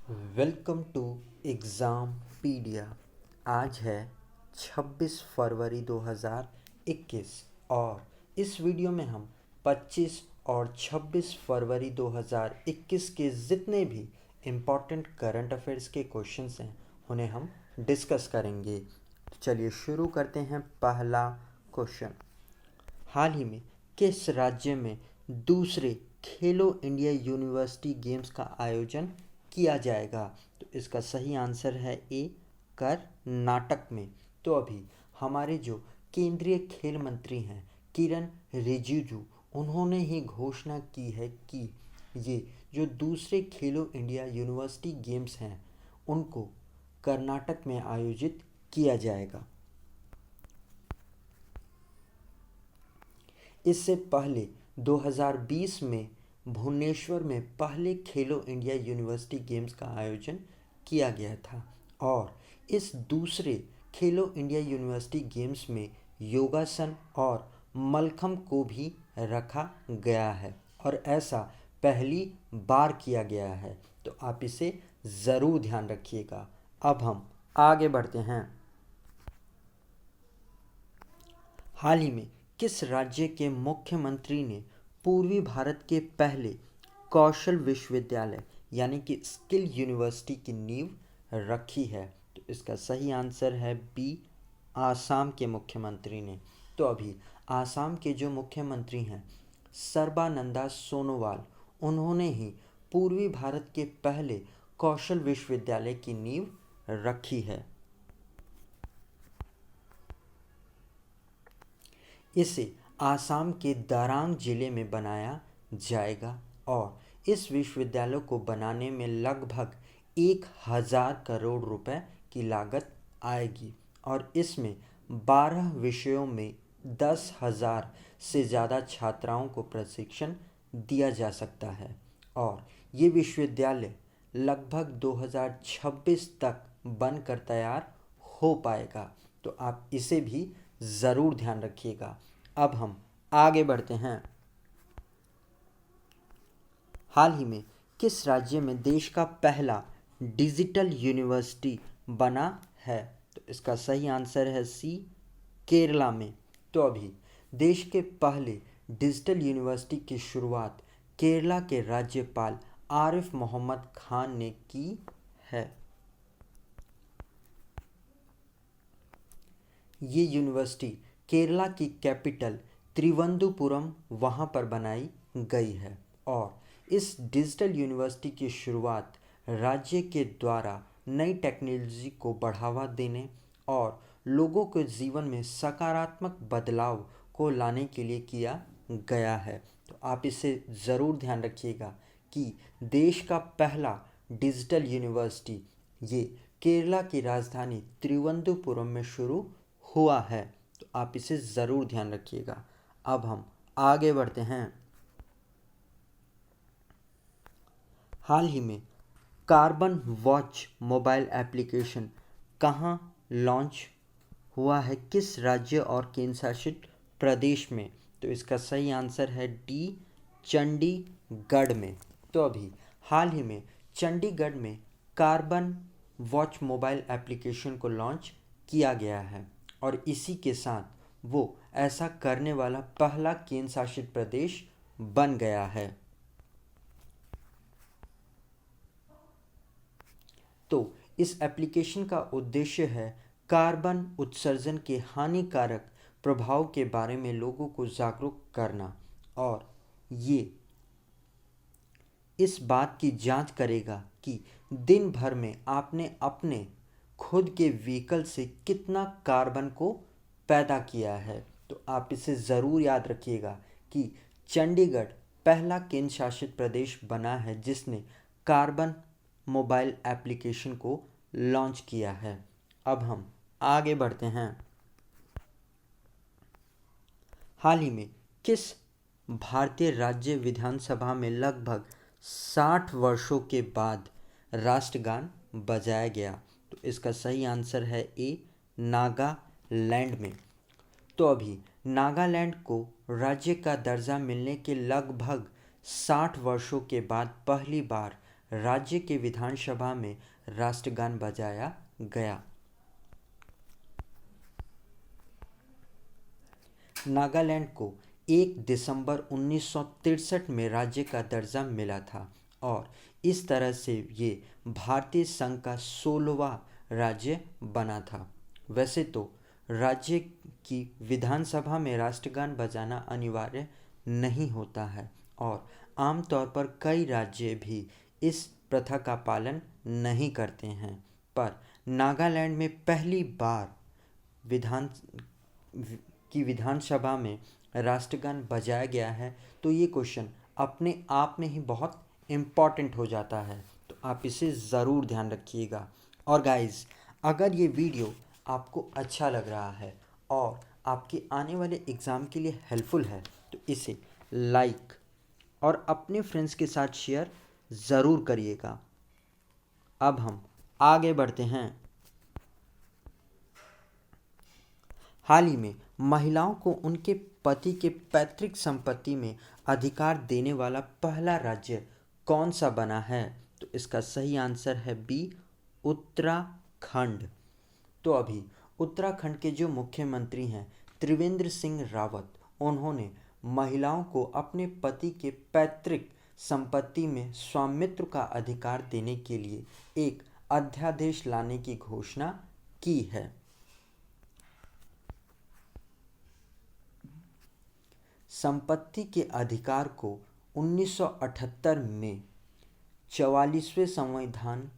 Welcome to exam पीडिया। आज है 26 फरवरी 2021 और इस वीडियो में हम 25 और 26 फरवरी 2021 के जितने भी इम्पॉर्टेंट करंट अफेयर्स के क्वेश्चंस हैं उन्हें हम डिस्कस करेंगे। तो चलिए शुरू करते हैं। पहला क्वेश्चन, हाल ही में किस राज्य में दूसरे खेलो इंडिया यूनिवर्सिटी गेम्स का आयोजन किया जाएगा? तो इसका सही आंसर है ए, कर्नाटक में। तो अभी हमारे जो केंद्रीय खेल मंत्री हैं किरण रिजिजू, उन्होंने ही घोषणा की है कि ये जो दूसरे खेलो इंडिया यूनिवर्सिटी गेम्स हैं उनको कर्नाटक में आयोजित किया जाएगा। इससे पहले 2020 में भुवनेश्वर में पहले खेलो इंडिया यूनिवर्सिटी गेम्स का आयोजन किया गया था और इस दूसरे खेलो इंडिया यूनिवर्सिटी गेम्स में योगासन और मल्लखंब को भी रखा गया है और ऐसा पहली बार किया गया है। तो आप इसे ज़रूर ध्यान रखिएगा। अब हम आगे बढ़ते हैं। हाल ही में किस राज्य के मुख्यमंत्री ने पूर्वी भारत के पहले कौशल विश्वविद्यालय यानी कि स्किल यूनिवर्सिटी की नींव रखी है? तो इसका सही आंसर है बी, आसाम के मुख्यमंत्री ने। तो अभी आसाम के जो मुख्यमंत्री हैं सर्बानंदा सोनोवाल, उन्होंने ही पूर्वी भारत के पहले कौशल विश्वविद्यालय की नींव रखी है। इसे आसाम के दारांग जिले में बनाया जाएगा और इस विश्वविद्यालय को बनाने में लगभग 1000 करोड़ रुपए की लागत आएगी और इसमें 12 विषयों में 10,000 से ज़्यादा छात्राओं को प्रशिक्षण दिया जा सकता है और ये विश्वविद्यालय लगभग 2026 तक बनकर तैयार हो पाएगा। तो आप इसे भी ज़रूर ध्यान रखिएगा। अब हम आगे बढ़ते हैं। हाल ही में किस राज्य में देश का पहला डिजिटल यूनिवर्सिटी बना है? तो इसका सही आंसर है सी, केरला में। तो अभी देश के पहले डिजिटल यूनिवर्सिटी की शुरुआत केरला के राज्यपाल आरिफ मोहम्मद खान ने की है। ये यूनिवर्सिटी केरला की कैपिटल त्रिवंदुपुरम वहाँ पर बनाई गई है और इस डिजिटल यूनिवर्सिटी की शुरुआत राज्य के द्वारा नई टेक्नोलॉजी को बढ़ावा देने और लोगों के जीवन में सकारात्मक बदलाव को लाने के लिए किया गया है। तो आप इसे ज़रूर ध्यान रखिएगा कि देश का पहला डिजिटल यूनिवर्सिटी ये केरला की राजधानी त्रिवंदुपुरम में शुरू हुआ है। तो आप इसे ज़रूर ध्यान रखिएगा। अब हम आगे बढ़ते हैं। हाल ही में कार्बन वॉच मोबाइल एप्लीकेशन कहाँ लॉन्च हुआ है, किस राज्य और केंद्र शासित प्रदेश में? तो इसका सही आंसर है डी, चंडीगढ़ में। तो अभी हाल ही में चंडीगढ़ में कार्बन वॉच मोबाइल एप्लीकेशन को लॉन्च किया गया है और इसी के साथ वो ऐसा करने वाला पहला केंद्र शासित प्रदेश बन गया है। तो इस एप्लीकेशन का उद्देश्य है कार्बन उत्सर्जन के हानिकारक प्रभाव के बारे में लोगों को जागरूक करना और ये इस बात की जांच करेगा कि दिन भर में आपने अपने खुद के व्हीकल से कितना कार्बन को पैदा किया है। तो आप इसे ज़रूर याद रखिएगा कि चंडीगढ़ पहला केंद्र शासित प्रदेश बना है जिसने कार्बन मोबाइल एप्लीकेशन को लॉन्च किया है। अब हम आगे बढ़ते हैं। हाल ही में किस भारतीय राज्य विधानसभा में लगभग 60 वर्षों के बाद राष्ट्रगान बजाया गया? तो इसका सही आंसर है ए, नागालैंड में। तो अभी नागालैंड को राज्य का दर्जा मिलने के लगभग 60 वर्षों के बाद पहली बार राज्य के विधानसभा में राष्ट्रगान बजाया गया? नागालैंड को 1 दिसंबर 1963 में राज्य का दर्जा मिला था और इस तरह से ये भारतीय संघ का 16वां राज्य बना था। वैसे तो राज्य की विधानसभा में राष्ट्रगान बजाना अनिवार्य नहीं होता है और आमतौर पर कई राज्य भी इस प्रथा का पालन नहीं करते हैं, पर नागालैंड में पहली बार विधान विधानसभा में राष्ट्रगान बजाया गया है, तो ये क्वेश्चन अपने आप में ही बहुत इम्पॉर्टेंट हो जाता है, तो आप इसे ज़रूर ध्यान रखिएगा। और गाइस, अगर ये वीडियो आपको अच्छा लग रहा है और आपके आने वाले एग्ज़ाम के लिए हेल्पफुल है, तो इसे लाइक और अपने फ्रेंड्स के साथ शेयर ज़रूर करिएगा। अब हम आगे बढ़ते हैं। हाल ही में महिलाओं को उनके पति के पैतृक संपत्ति में अधिकार देने वाला पहला राज्य कौन सा बना है? तो इसका सही आंसर है बी, उत्तराखंड। तो अभी उत्तराखंड के जो मुख्यमंत्री हैं त्रिवेंद्र सिंह रावत, उन्होंने महिलाओं को अपने पति के पैतृक संपत्ति में स्वामित्व का अधिकार देने के लिए एक अध्यादेश लाने की घोषणा की है। संपत्ति के अधिकार को 1978 में 44वें संविधान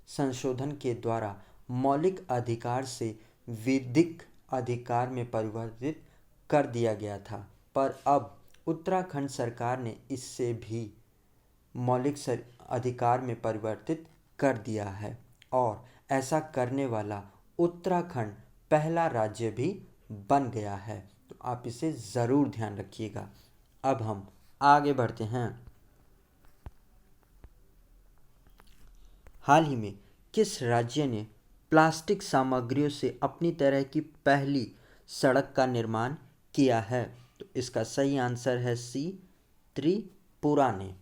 संशोधन के द्वारा मौलिक अधिकार से विधिक अधिकार में परिवर्तित कर दिया गया था, पर अब उत्तराखंड सरकार ने इससे भी मौलिक अधिकार में परिवर्तित कर दिया है और ऐसा करने वाला उत्तराखंड पहला राज्य भी बन गया है, तो आप इसे ज़रूर ध्यान रखिएगा। अब हम आगे बढ़ते हैं। हाल ही में किस राज्य ने प्लास्टिक सामग्रियों से अपनी तरह की पहली सड़क का निर्माण किया है? तो इसका सही आंसर है सी, त्रिपुरा ने।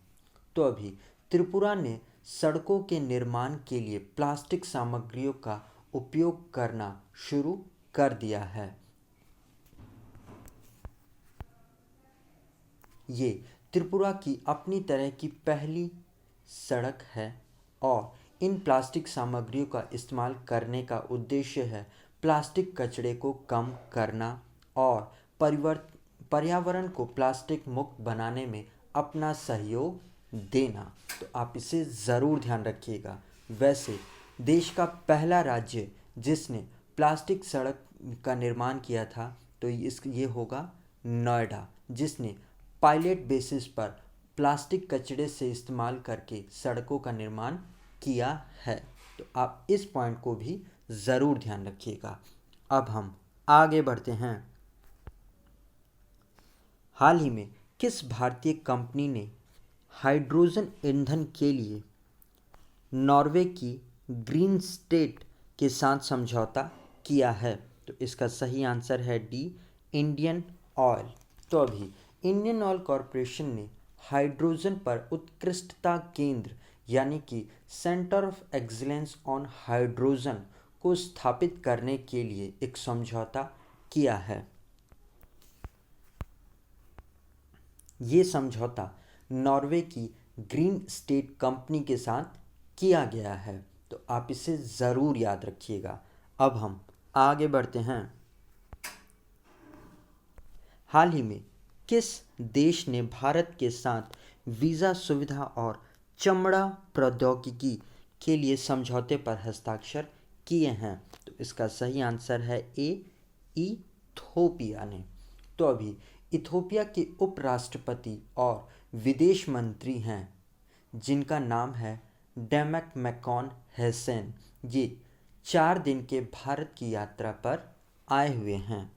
तो अभी त्रिपुरा ने सड़कों के निर्माण के लिए प्लास्टिक सामग्रियों का उपयोग करना शुरू कर दिया है। ये त्रिपुरा की अपनी तरह की पहली सड़क है और इन प्लास्टिक सामग्रियों का इस्तेमाल करने का उद्देश्य है प्लास्टिक कचरे को कम करना और पर्यावरण को प्लास्टिक मुक्त बनाने में अपना सहयोग देना, तो आप इसे ज़रूर ध्यान रखिएगा। वैसे देश का पहला राज्य जिसने प्लास्टिक सड़क का निर्माण किया था तो ये होगा नोएडा, जिसने पायलट बेसिस पर प्लास्टिक कचरे से इस्तेमाल करके सड़कों का निर्माण किया है, तो आप इस पॉइंट को भी ज़रूर ध्यान रखिएगा। अब हम आगे बढ़ते हैं। हाल ही में किस भारतीय कंपनी ने हाइड्रोजन ईंधन के लिए नॉर्वे की ग्रीन स्टेट के साथ समझौता किया है? तो इसका सही आंसर है डी, इंडियन ऑयल। तो अभी इंडियन ऑयल कॉरपोरेशन ने हाइड्रोजन पर उत्कृष्टता केंद्र यानी कि centre of excellence on hydrogen को स्थापित करने के लिए एक समझौता किया है। ये समझौता नॉर्वे की ग्रीन स्टेट कंपनी के साथ किया गया है, तो आप इसे ज़रूर याद रखिएगा। अब हम आगे बढ़ते हैं। हाल ही में किस देश ने भारत के साथ वीज़ा सुविधा और चमड़ा प्रौद्योगिकी के लिए समझौते पर हस्ताक्षर किए हैं? तो इसका सही आंसर है ए, इथोपिया ने। तो अभी इथोपिया के उपराष्ट्रपति और विदेश मंत्री हैं जिनका नाम है डेमक मैकॉन हेसेन। ये 4 दिन के भारत की यात्रा पर आए हुए हैं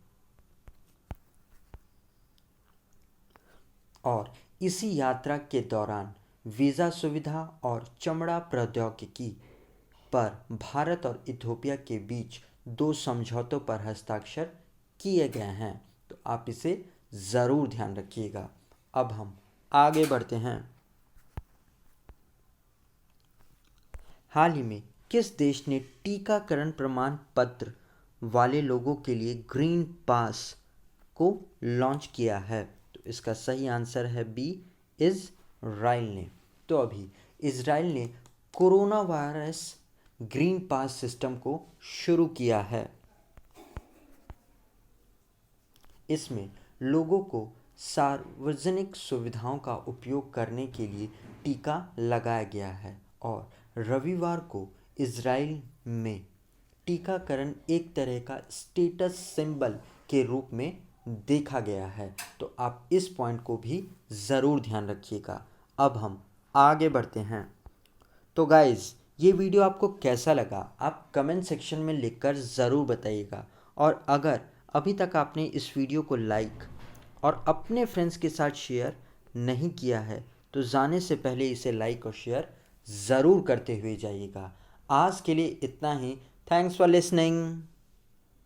और इसी यात्रा के दौरान वीज़ा सुविधा और चमड़ा प्रौद्योगिकी पर भारत और इथोपिया के बीच 2 समझौतों पर हस्ताक्षर किए गए हैं, तो आप इसे ज़रूर ध्यान रखिएगा। अब हम आगे बढ़ते हैं। हाल ही में किस देश ने टीकाकरण प्रमाण पत्र वाले लोगों के लिए ग्रीन पास को लॉन्च किया है? तो इसका सही आंसर है बी, इज़राइल ने। तो अभी इज़राइल ने कोरोना वायरस ग्रीन पास सिस्टम को शुरू किया है। इसमें लोगों को सार्वजनिक सुविधाओं का उपयोग करने के लिए टीका लगाया गया है और रविवार को इज़राइल में टीकाकरण एक तरह का स्टेटस सिंबल के रूप में देखा गया है। तो आप इस पॉइंट को भी ज़रूर ध्यान रखिएगा। अब हम आगे बढ़ते हैं। तो गाइज़, ये वीडियो आपको कैसा लगा आप कमेंट सेक्शन में लिखकर ज़रूर बताइएगा। और अगर अभी तक आपने इस वीडियो को लाइक और अपने फ्रेंड्स के साथ शेयर नहीं किया है तो जाने से पहले इसे लाइक और शेयर ज़रूर करते हुए जाइएगा। आज के लिए इतना ही। Thanks for listening.